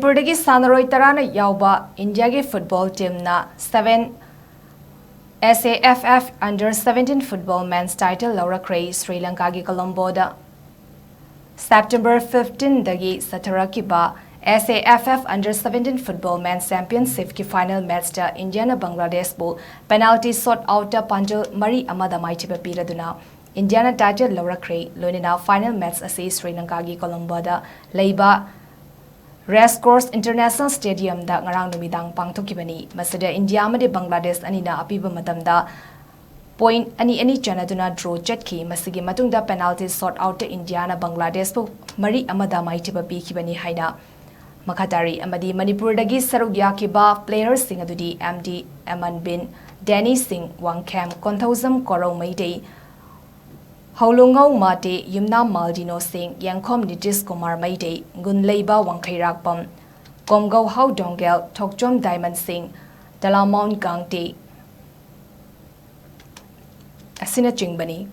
Manipur Dagi Sanaroi tarana Youba India ge football team na 7 SAFF under-17 football men's title Lourakkhre Sri Lanka gi Colombo da September 15 dagi satarakiba SAFF under-17 football men's championship ki final match da India na Bangladesh bu penalty shot out da panjal mari amada maitiba piraduna India na title Lourakkhre loinina final match ase Sri Lanka gi Colombo da leiba Racecourse International Stadium da ngarang numidang pangthokibani masada India amade Bangladesh anina apiba matamda point ani chanaduna draw chatki masigi matungda penalty shot out to India na Bangladesh bu mari amada maitiba pikibani haina makatari amadi Manipur Dagi saruk yakiba players sing adudi MD Aman bin Danny Singh Wangkham Konthausam Korau Maidei Haulungau Mate Yumna Maldino Singh Yangkom Nitis Kumar Maidei Gun Leiba Wangkhairakpam Komgau Hau Dongel Tokjom Diamond Singh Dalamount Gangte Asina Chingbani